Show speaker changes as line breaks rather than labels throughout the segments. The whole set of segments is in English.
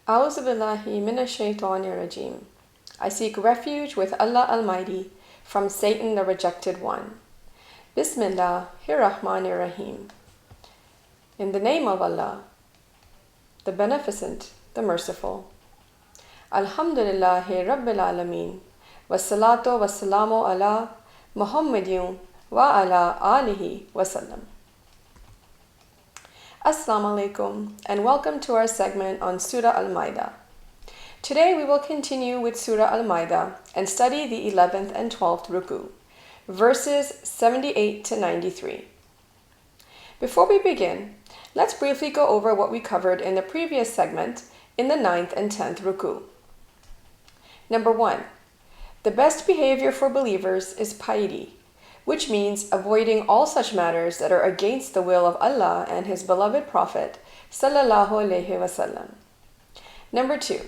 A'udhu billahi minash shaitanir rajim. I seek refuge with Allah Almighty from Satan the Rejected One. Bismillahir Rahmanir Rahim. In the name of Allah, the Beneficent, the Merciful. Alhamdulillahi Rabbil Alameen. Wassalatu wassalamu ala Muhammadin wa ala alihi wasallam. Assalamu alaikum and welcome to our segment on Surah Al-Maaida. Today we will continue with Surah Al-Maaida and study the 11th and 12th Ruku, verses 78 to 93. Before we begin, let's briefly go over what we covered in the previous segment in the 9th and 10th Ruku. Number 1. The best behavior for believers is piety, which means avoiding all such matters that are against the will of Allah and His beloved Prophet sallallahu alaihi wasallam. Number 2.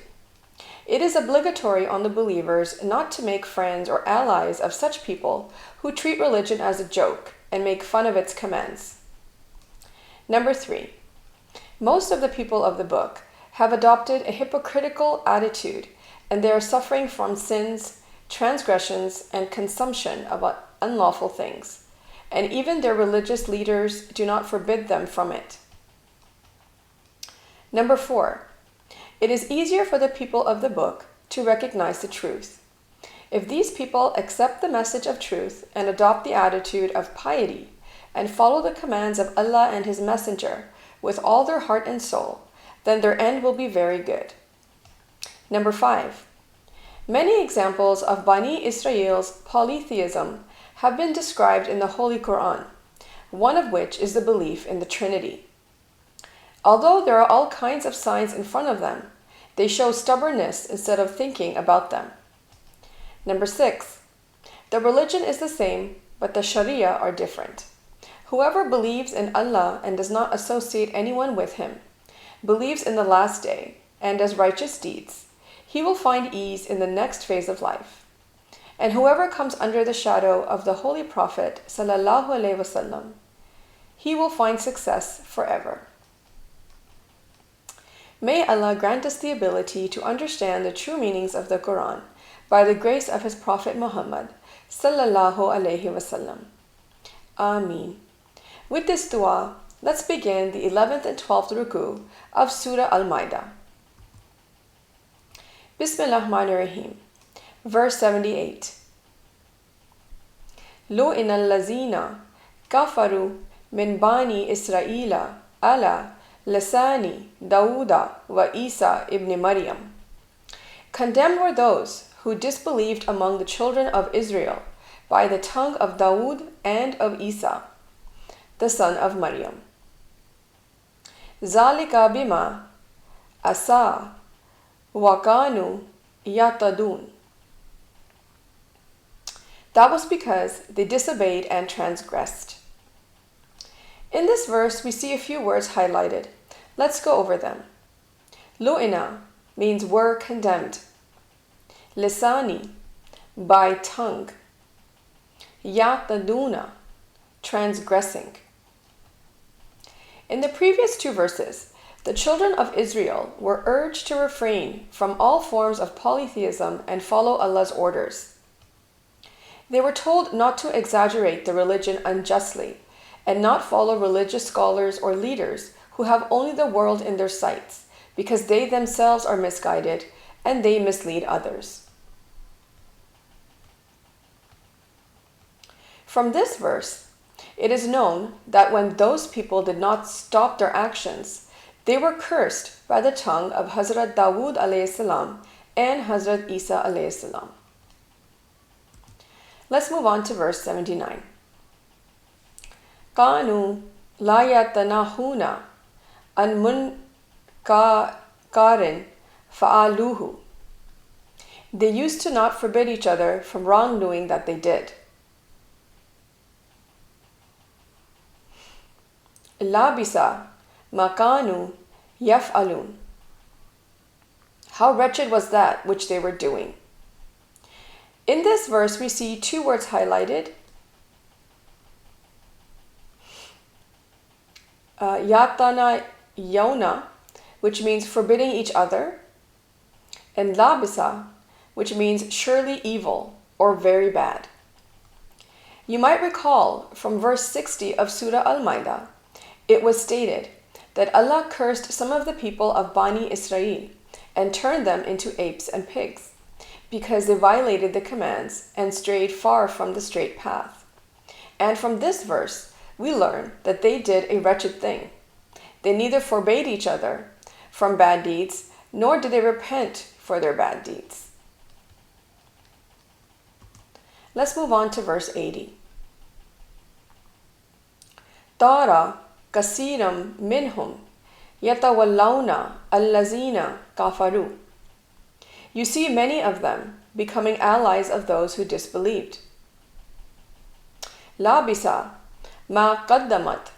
It is obligatory on the believers not to make friends or allies of such people who treat religion as a joke and make fun of its commands. Number 3. Most of the people of the book have adopted a hypocritical attitude and they are suffering from sins, transgressions, and consumption of unlawful things, and even their religious leaders do not forbid them from it. Number 4. It is easier for the people of the book to recognize the truth. If these people accept the message of truth and adopt the attitude of piety and follow the commands of Allah and His Messenger with all their heart and soul, then their end will be very good. Number 5. Many examples of Bani Israel's polytheism have been described in the Holy Qur'an, one of which is the belief in the Trinity. Although there are all kinds of signs in front of them, they show stubbornness instead of thinking about them. Number 6. The religion is the same, but the Sharia are different. Whoever believes in Allah and does not associate anyone with Him, believes in the last day, and does righteous deeds, he will find ease in the next phase of life. And whoever comes under the shadow of the Holy Prophet sallallahu alaihi wasallam, he will find success forever. May Allah grant us the ability to understand the true meanings of the Quran by the grace of His Prophet Muhammad sallallahu alaihi wasallam. Ameen. With this dua, let's begin the 11th and 12th Ruku of Surah Al-Maaida. Bismillahirrahmanirrahim. Verse 78. Lu'ina allazina kafaru min Bani Israel ala lisani Dawuda wa Isa ibn Maryam. Condemned were those who disbelieved among the children of Israel by the tongue of Dawud and of Isa, the son of Maryam. Zalika bima asa wa kanu yatadun. That was because they disobeyed and transgressed. In this verse, we see a few words highlighted. Let's go over them. Lu'ina means were condemned. Lisani, by tongue. Yataduna, transgressing. In the previous two verses, the children of Israel were urged to refrain from all forms of polytheism and follow Allah's orders. They were told not to exaggerate the religion unjustly and not follow religious scholars or leaders who have only the world in their sights because they themselves are misguided and they mislead others. From this verse, it is known that when those people did not stop their actions, they were cursed by the tongue of Hazrat Dawood alayhi salam and Hazrat Isa alayhi salam. Let's move on to verse 79. Kanu la yatanahuna an munkarin fa'aluhu. They used to not forbid each other from wrongdoing that they did. Labisa makanu yaf'alun. How wretched was that which they were doing. In this verse, we see two words highlighted. Yatana yona, which means forbidding each other, and labisa, which means surely evil or very bad. You might recall from verse 60 of Surah Al-Maaida, it was stated that Allah cursed some of the people of Bani Israel and turned them into apes and pigs because they violated the commands and strayed far from the straight path. And from this verse, we learn that they did a wretched thing. They neither forbade each other from bad deeds, nor did they repent for their bad deeds. Let's move on to verse 80. Tara kasiram minhum yatawallawna allazina kafaru. You see many of them becoming allies of those who disbelieved. Labisa ma qaddamat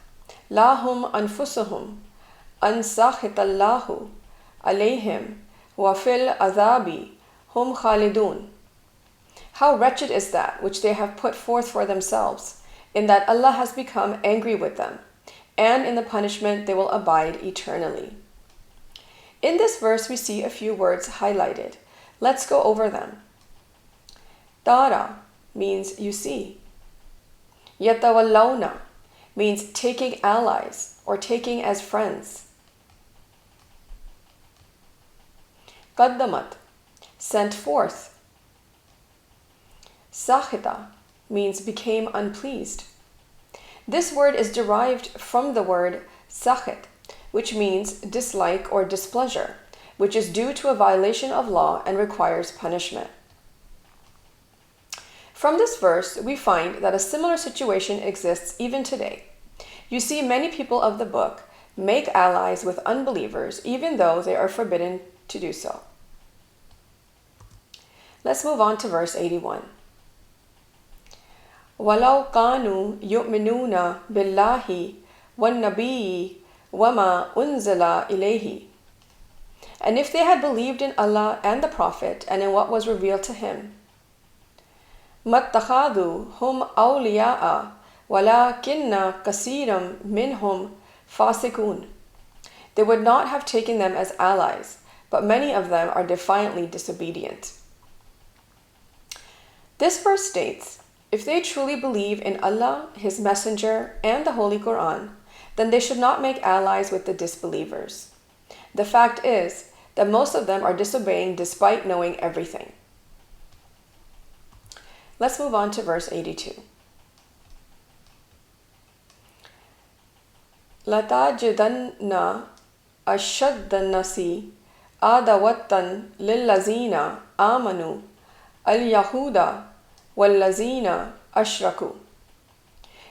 lahum anfusuhum an sakhitallahu alayhim wa fil azabi hum khalidun. How wretched is that which they have put forth for themselves, in that Allah has become angry with them, and in the punishment they will abide eternally. In this verse we see a few words highlighted. Let's go over them. Tara means you see. Yatawallawna means taking allies or taking as friends. Qaddamat, sent forth. Sakhita means became unpleased. This word is derived from the word sakhit, which means dislike or displeasure, which is due to a violation of law and requires punishment. From this verse, we find that a similar situation exists even today. You see many people of the book make allies with unbelievers even though they are forbidden to do so. Let's move on to verse 81. وَلَوْ كَانُوا يُؤْمِنُونَ بِاللَّهِ وَالنَّبِيِّ وَمَا أُنزِلَ إِلَيْهِ. And if they had believed in Allah and the Prophet and in what was revealed to him, مَتَّخَذُوا هُمْ أَوْلِيَاءَ وَلَكِنَّ كَثِيرًا مِنْهُمْ فَاسِقُونَ. They would not have taken them as allies, but many of them are defiantly disobedient. This verse states, if they truly believe in Allah, His Messenger, and the Holy Qur'an, then they should not make allies with the disbelievers. The fact is that most of them are disobeying despite knowing everything. Let's move on to verse 82. لَتَجِدَنَّ أَشَدَّ النَّاسِ عَدَاوَةً لِلَّذِينَ آمَنُوا الْيَهُودَ وَالَّذِينَ أَشْرَكُوا.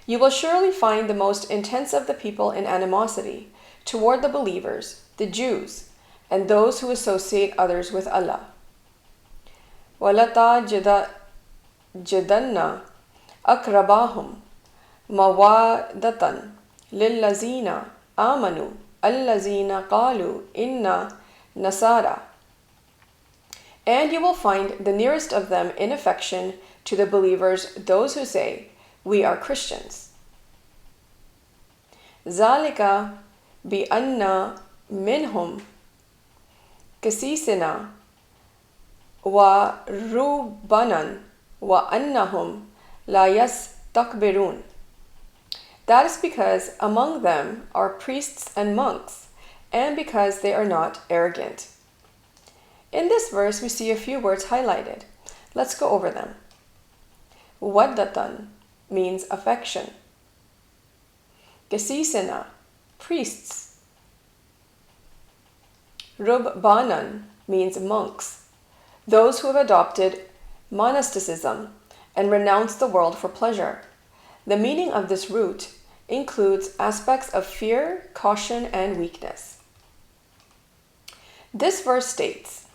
You will surely find the most intense of the people in animosity toward the believers, the Jews, and those who associate others with Allah. وَلَتَجِدَنَّ أَقْرَبَاهُمْ مَوَدَّةً لِلَّذِينَ آمَنُوا الَّذِينَ قَالُوا إِنَّا نَصَارَى. And you will find the nearest of them in affection to the believers those who say, we are Christians. ذَلِكَ بِأَنَّ مِنْهُمْ قِسِيسِينَ وَرُهْبَانًا وَأَنَّهُمْ لَا يَسْتَكْبِرُونَ. That is because among them are priests and monks, and because they are not arrogant. In this verse, we see a few words highlighted. Let's go over them. Waddatan means affection. Qisisina, priests. Ruhbanan means monks, those who have adopted monasticism and renounced the world for pleasure. The meaning of this root includes aspects of fear, caution, and weakness. This verse states,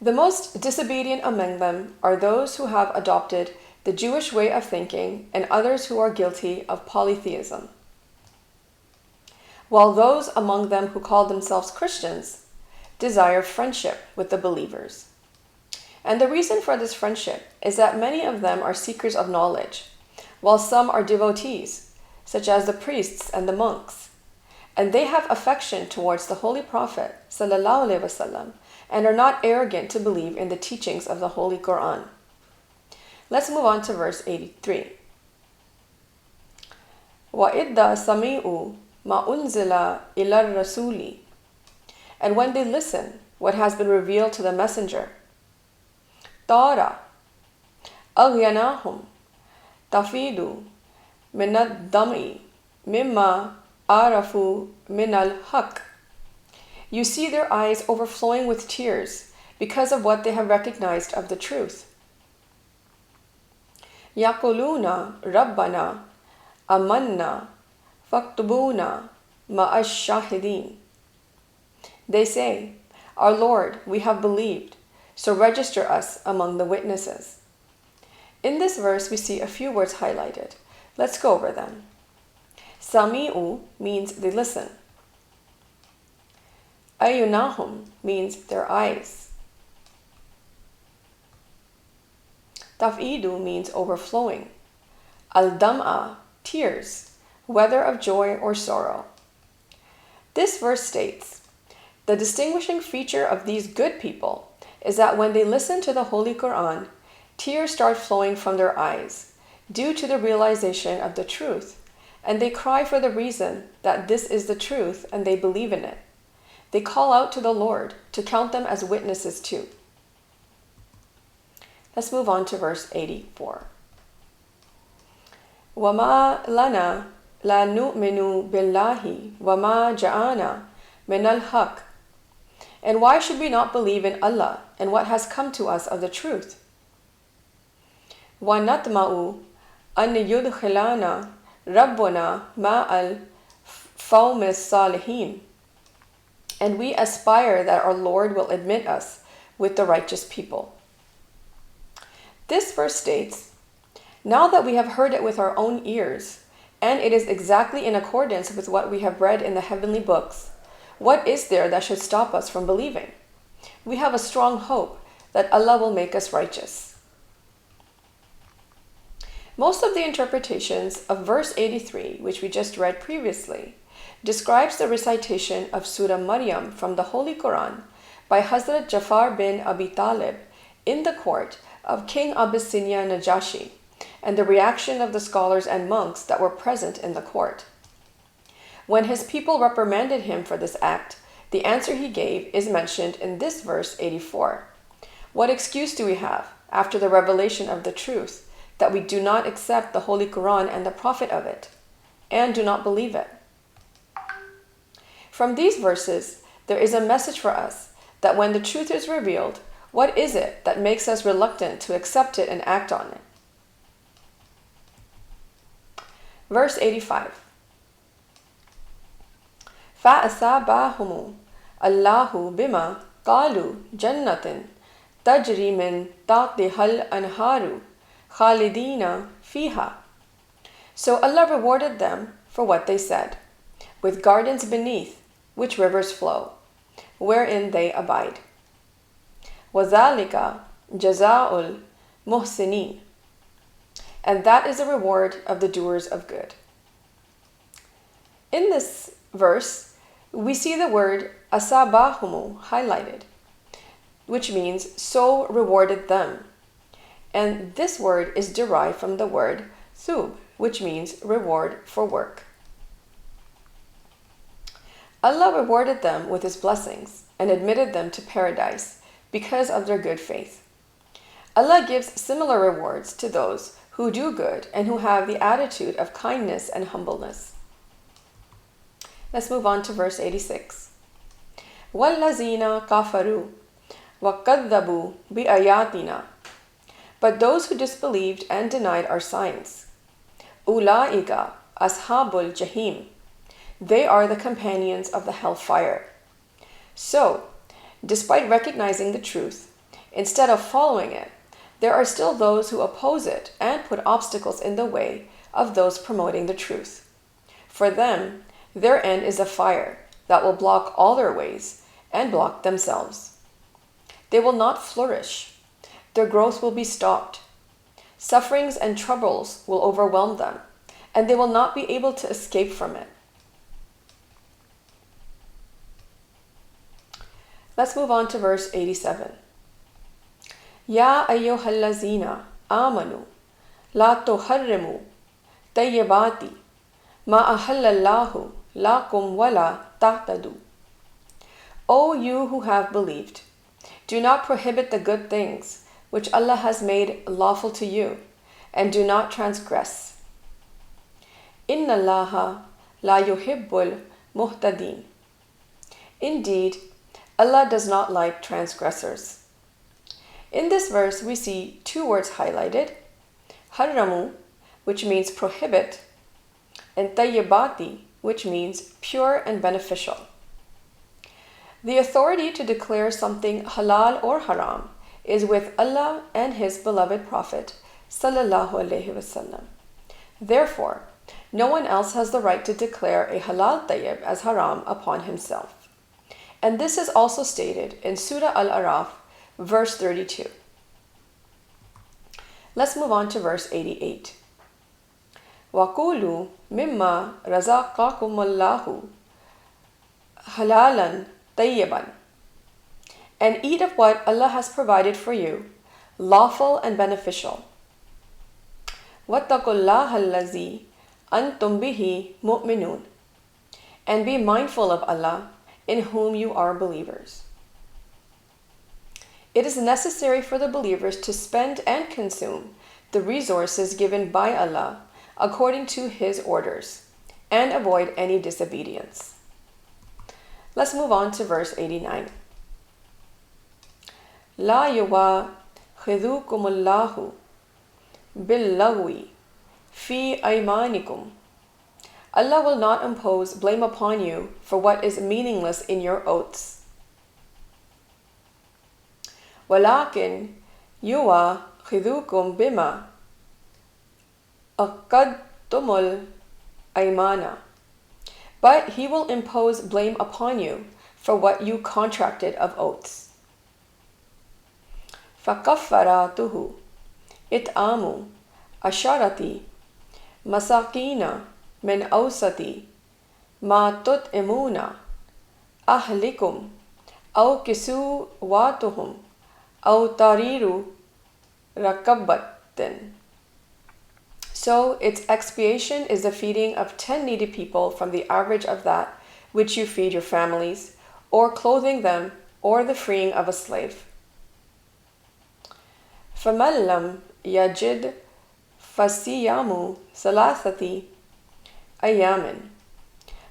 the most disobedient among them are those who have adopted the Jewish way of thinking and others who are guilty of polytheism. While those among them who call themselves Christians desire friendship with the believers. And the reason for this friendship is that many of them are seekers of knowledge, while some are devotees, such as the priests and the monks. And they have affection towards the Holy Prophet ﷺ and are not arrogant to believe in the teachings of the Holy Qur'an. Let's move on to verse 83. وَإِذَّا سَمِعُوا مَا أُنزِلَ إِلَى الرَّسُولِ. And when they listen what has been revealed to the messenger, طَارَ أَغْيَنَاهُمْ تَفِيدُ مِنَ الدَّمْعِ مِمَّا عَرَفُوا مِنَ الْحَقِّ. You see their eyes overflowing with tears because of what they have recognized of the truth. يَقُولُونَ رَبَّنَا آمَنَّا فَاكْتُبُونَا مَعَ الشَّاهِدِينَ. They say, Our Lord, we have believed, so register us among the witnesses. In this verse, we see a few words highlighted. Let's go over them. Sami'u means they listen. Ayunahum means their eyes. Taf'idu means overflowing. Al-dam'a, tears, whether of joy or sorrow. This verse states, the distinguishing feature of these good people is that when they listen to the Holy Qur'an, tears start flowing from their eyes due to the realization of the truth, and they cry for the reason that this is the truth and they believe in it. They call out to the Lord to count them as witnesses too. Let's move on to verse 84. وَمَا لَنَا لَا نُؤْمِنُ بِاللَّهِ وَمَا جَاءَنَا مِنَ الْحَقِّ. And why should we not believe in Allah and what has come to us of the truth? وَنَطْمَعُ أَنْ يُدْخِلَنَا رَبُّنَا مَعَ الْقَوْمِ الصَّالِحِينَ. And we aspire that our Lord will admit us with the righteous people. This verse states, now that we have heard it with our own ears, and it is exactly in accordance with what we have read in the heavenly books, what is there that should stop us from believing? We have a strong hope that Allah will make us righteous. Most of the interpretations of verse 83, which we just read previously, describes the recitation of Surah Maryam from the Holy Qur'an by Hazrat Jafar bin Abi Talib in the court of King Abyssinia Najashi, and the reaction of the scholars and monks that were present in the court. When his people reprimanded him for this act, the answer he gave is mentioned in this verse 84. What excuse do we have, after the revelation of the truth, that we do not accept the Holy Qur'an and the Prophet of it, and do not believe it? From these verses, there is a message for us that when the truth is revealed, what is it that makes us reluctant to accept it and act on it? Verse 85. فَأَثَابَهُمُ اللَّهُ بِمَا قَالُوا جَنَّةٍ تَجْرِي مِن تَحْتِهَا الْأَنْهَارُ خَالِدِينَ فِيهَا. So Allah rewarded them for what they said, with gardens beneath which rivers flow, wherein they abide. وَذَلِكَ جَزَاءُ الْمُحْسِنِينَ. And that is the reward of the doers of good. In this verse, we see the word asabahumu highlighted, which means so rewarded them. And this word is derived from the word thub, which means reward for work. Allah rewarded them with His blessings and admitted them to paradise because of their good faith. Allah gives similar rewards to those who do good and who have the attitude of kindness and humbleness. Let's move on to verse 86. وَالَّذِينَ كَفَرُوا وَكَذَّبُوا بِآيَاتِنَا. But those who disbelieved and denied our signs, أُولَٰئِكَ أَصْحَابُ الْجَحِيمِ. They are the companions of the hellfire. So, despite recognizing the truth, instead of following it, there are still those who oppose it and put obstacles in the way of those promoting the truth. For them, their end is a fire that will block all their ways and block themselves. They will not flourish. Their growth will be stopped. Sufferings and troubles will overwhelm them, and they will not be able to escape from it. Let's move on to verse 87. Ya ayyuhallazina amanu la tuharrimu tayyibati ma ahallallahu lakum wala ta'tadu. O you who have believed, do not prohibit the good things which Allah has made lawful to you, and do not transgress. Inna Allaha la yuhibbul muhtadin. Indeed, Allah does not like transgressors. In this verse, we see two words highlighted: harramu, which means prohibit, and tayyibati, which means pure and beneficial. The authority to declare something halal or haram is with Allah and His beloved Prophet sallallahu alaihi wasallam. Therefore, no one else has the right to declare a halal tayyib as haram upon himself. And this is also stated in Surah Al-Araf, verse 32. Let's move on to verse 88. وَقُولُوا مِمَّا رَزَقَكُمُ اللَّهُ حَلَالًا طَيِّبًا. And eat of what Allah has provided for you, lawful and beneficial. وَاتَّقُوا اللَّهَ الَّذِي أَنْتُمْ بِهِ مُؤْمِنُونَ. And be mindful of Allah, in whom you are believers. It is necessary for the believers to spend and consume the resources given by Allah according to His orders, and avoid any disobedience. Let's move on to verse 89. لا يواخذكم الله باللغو في أيمانكم. Allah will not impose blame upon you for what is meaningless in your oaths. ولكن يواخذكم بما عقدتم الأيمان. But He will impose blame upon you for what you contracted of oaths. فَكَفَّرَاتُهُ إِطْعَامُ عَشَرَةِ مَسَاكِينَ من أوسط ما تطعمون أهلكم أو كسوتهم أو تحرير رقبة. So its expiation is the feeding of 10 needy people from the average of that which you feed your families, or clothing them, or the freeing of a slave. فَمَنْ لَمْ يَجِدْ فَصِيَامُ ثَلَاثَةِ أَيَّامٍ.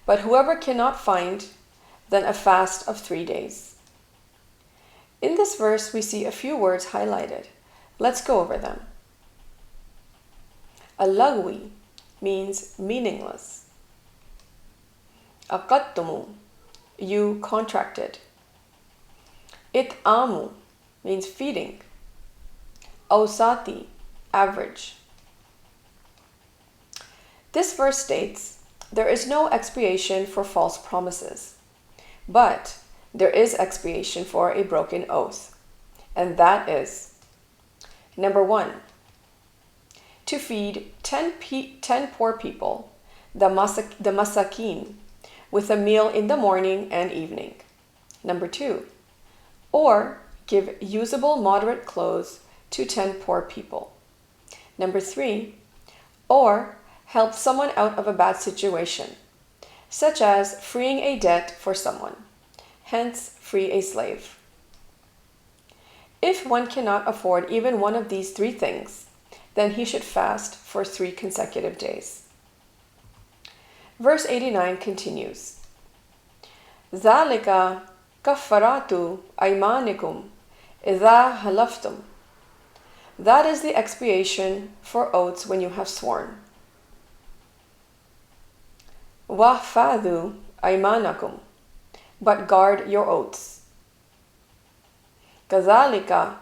But whoever cannot find, then a fast of 3 days. In this verse, we see a few words highlighted. Let's go over them. Al-lagwi means meaningless. Aqadtumu, you contracted. It'amu means feeding. Awsati, average. This verse states, there is no expiation for false promises, but there is expiation for a broken oath, and that is, number 1, to feed 10 poor people, the masakin, with a meal in the morning and evening. Number 2, or give usable moderate clothes to 10 poor people. Number 3, or help someone out of a bad situation, such as freeing a debt for someone, hence free a slave. If one cannot afford even one of these 3 things, then he should fast for 3 consecutive days. Verse 89 continues, ذَلِكَ كَفَّرَاتُ أَيْمَانِكُمْ إِذَا حَلَفْتُمْ. That is the expiation for oaths when you have sworn. وَاحْفَظُوا أَيْمَانَكُمْ. But guard your oaths. كَذَلِكَ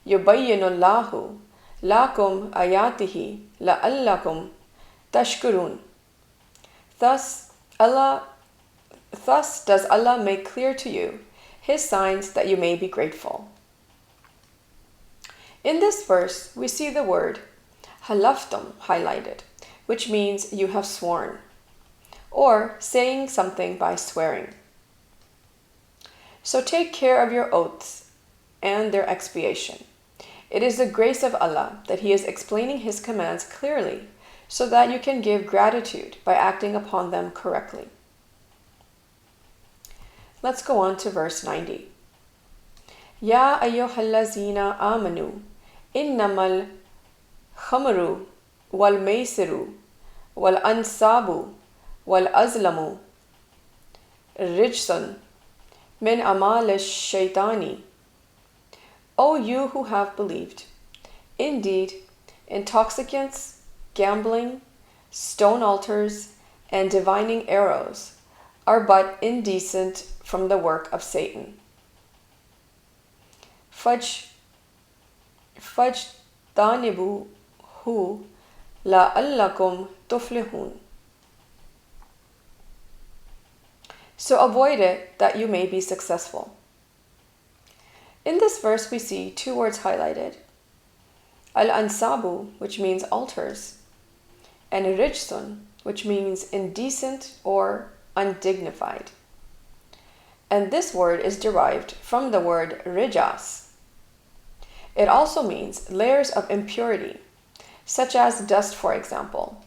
يُبَيِّنُ اللَّهُ لَكُمْ آيَاتِهِ لَعَلَّكُمْ تَشْكُرُونَ. Thus does Allah make clear to you His signs that you may be grateful. In this verse, we see the word halaftum highlighted, which means you have sworn, or saying something by swearing. So take care of your oaths and their expiation. It is the grace of Allah that He is explaining His commands clearly so that you can give gratitude by acting upon them correctly. Let's go on to verse 90. Ya ayyuhallazina amanu innamal khamru wal maisiru wal ansabu wal azlamu rijsun min amal shaitani. O you who have believed, indeed, intoxicants, gambling, stone altars, and divining arrows are but indecent from the work of Satan. Fajtanibuhu la'allakum tuflihun. So avoid it that you may be successful. In this verse we see two words highlighted. Al-ansabu, which means altars, and rijsun, which means indecent or undignified. And this word is derived from the word rijas. It also means layers of impurity, such as dust, for example,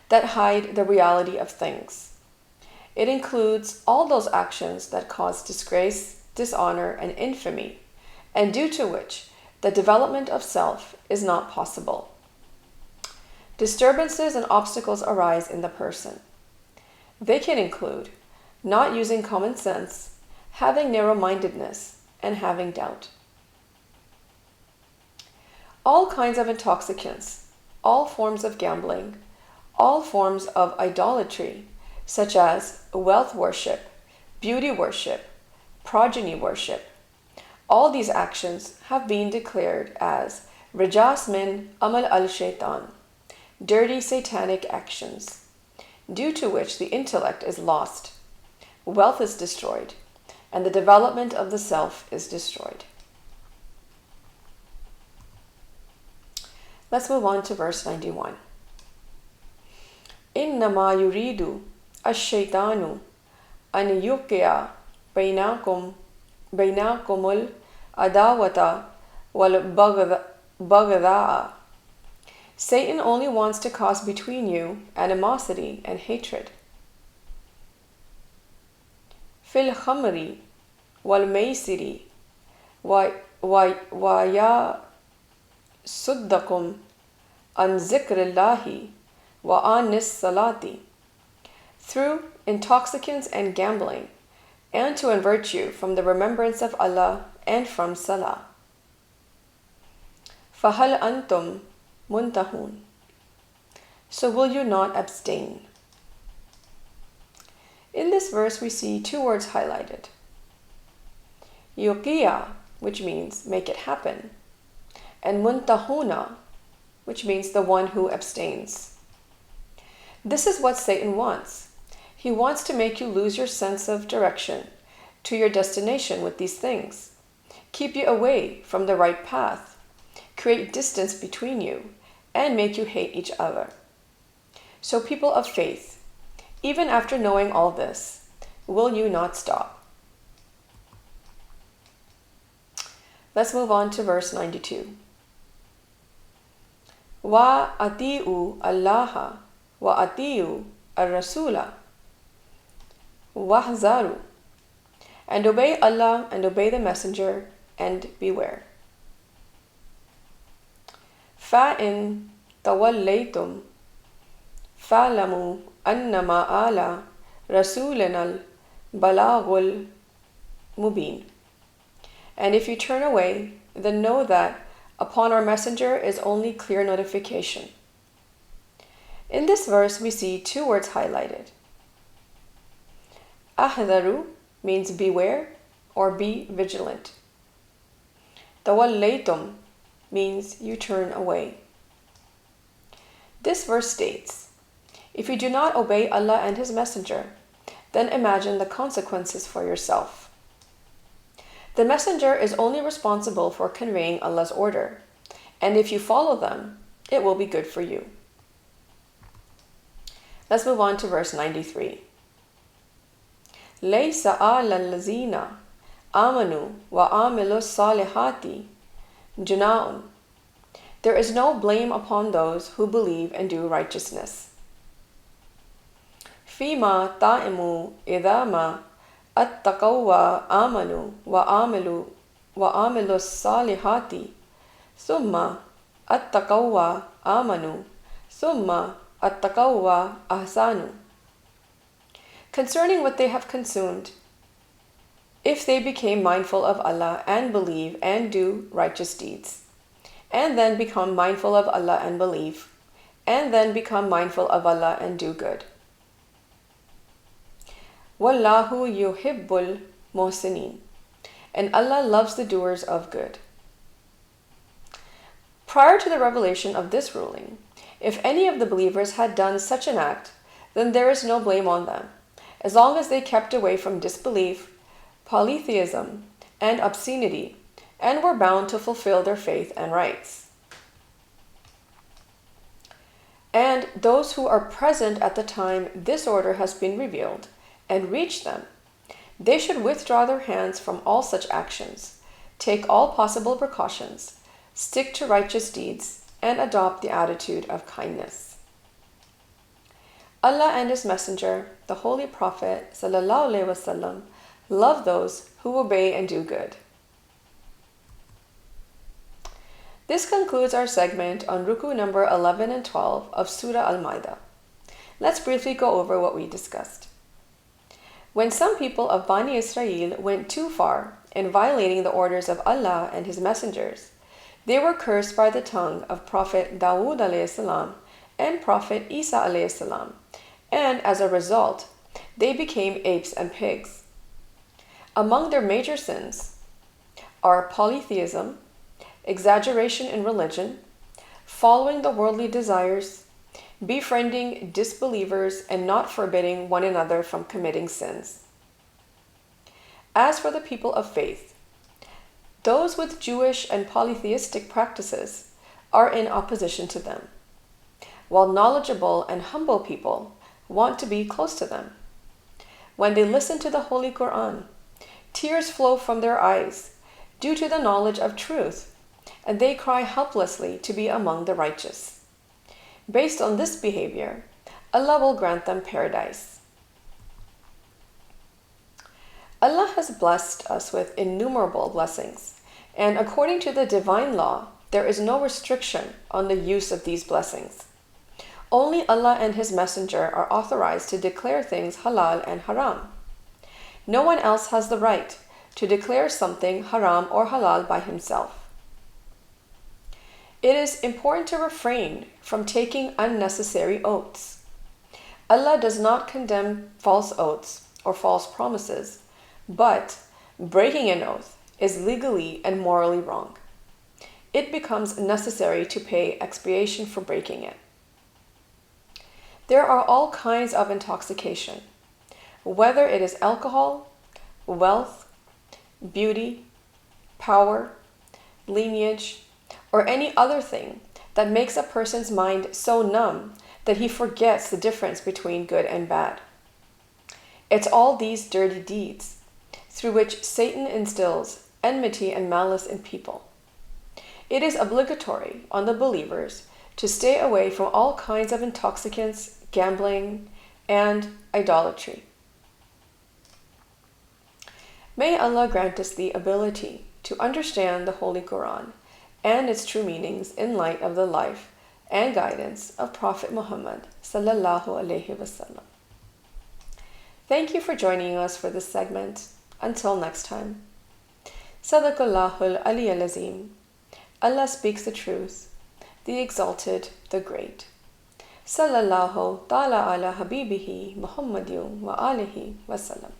that hide the reality of things. It includes all those actions that cause disgrace, dishonor, and infamy, and due to which the development of self is not possible. Disturbances and obstacles arise in the person. They can include not using common sense, having narrow-mindedness, and having doubt. All kinds of intoxicants, all forms of gambling, all forms of idolatry, such as wealth worship, beauty worship, progeny worship, all these actions have been declared as rijas min amal al-shaitan, dirty satanic actions, due to which the intellect is lost, wealth is destroyed, and the development of the self is destroyed. Let's move on to verse 91. Innama yuridu ash-shaytanu an yuqiya bainakumul adawata wal baghdha. Satan only wants to cause between you animosity and hatred. Fil khamri wal maisiri wa ya suddakum an zikrillahi wa anis salati, through intoxicants and gambling, and to invert you from the remembrance of Allah and from salah. Fahal antum muntahun. So will you not abstain? In this verse we see two words highlighted. Yuqiya, which means make it happen, and muntahuna, which means the one who abstains. This is what Satan wants. He wants to make you lose your sense of direction to your destination with these things, keep you away from the right path, create distance between you, and make you hate each other. So people of faith, even after knowing all this, will you not stop? Let's move on to verse 92. Wa ati'u allaha wa ati'u ar-rasula wahzaru. And obey Allah and obey the messenger and beware. Fa'in tawallaytum fa'lamu annama ala rasulinal balagul mubin. And if you turn away, then know that upon our messenger is only clear notification. In this verse we see two words highlighted. Ahdaru means beware or be vigilant. Tawallaytum means you turn away. This verse states, if you do not obey Allah and His Messenger, then imagine the consequences for yourself. The Messenger is only responsible for conveying Allah's order, and if you follow them, it will be good for you. Let's move on to verse 93. لَيْسَ عَلَى الَّذِينَ amanu wa amilu salihati juna'un. There is no blame upon those who believe and do righteousness. Fima ta'imu idama attaqaw wa amanu wa amilu salihati thumma attaqaw wa amanu thumma attaqaw wa ahsanu. Concerning what they have consumed, if they became mindful of Allah and believe and do righteous deeds, and then become mindful of Allah and believe, and then become mindful of Allah and do good. Wallahu yuhibbul muhsinin. And Allah loves the doers of good. Prior to the revelation of this ruling, if any of the believers had done such an act, then there is no blame on them, as long as they kept away from disbelief, polytheism, and obscenity, and were bound to fulfill their faith and rights. And those who are present at the time this order has been revealed and reached them, they should withdraw their hands from all such actions, take all possible precautions, stick to righteous deeds, and adopt the attitude of kindness. Allah and His Messenger, the Holy Prophet ﷺ, love those who obey and do good. This concludes our segment on Ruku number 11 and 12 of Surah Al-Maaida. Let's briefly go over what we discussed. When some people of Bani Israel went too far in violating the orders of Allah and His messengers, they were cursed by the tongue of Prophet Dawood a.s. and Prophet Isa a.s., and as a result, they became apes and pigs. Among their major sins are polytheism, exaggeration in religion, following the worldly desires, befriending disbelievers, and not forbidding one another from committing sins. As for the people of faith, those with Jewish and polytheistic practices are in opposition to them, while knowledgeable and humble people want to be close to them. When they listen to the Holy Qur'an, tears flow from their eyes due to the knowledge of truth, and they cry helplessly to be among the righteous. Based on this behavior, Allah will grant them paradise. Allah has blessed us with innumerable blessings, and according to the divine law, there is no restriction on the use of these blessings. Only Allah and His Messenger are authorized to declare things halal and haram. No one else has the right to declare something haram or halal by himself. It is important to refrain from taking unnecessary oaths. Allah does not condemn false oaths or false promises, but breaking an oath is legally and morally wrong. It becomes necessary to pay expiation for breaking it. There are all kinds of intoxication, whether it is alcohol, wealth, beauty, power, lineage, or any other thing that makes a person's mind so numb that he forgets the difference between good and bad. It's all these dirty deeds through which Satan instills enmity and malice in people. It is obligatory on the believers to stay away from all kinds of intoxicants, gambling, and idolatry. May Allah grant us the ability to understand the Holy Qur'an and its true meanings in light of the life and guidance of Prophet Muhammad sallallahu alaihi wasallam. Thank you for joining us for this segment. Until next time. Sadaqallahul Aliyyul Azim. Allah speaks the truth, the exalted, the great. Sallallahu ta'ala ala habibihi Muhammadin wa alihi wasallam.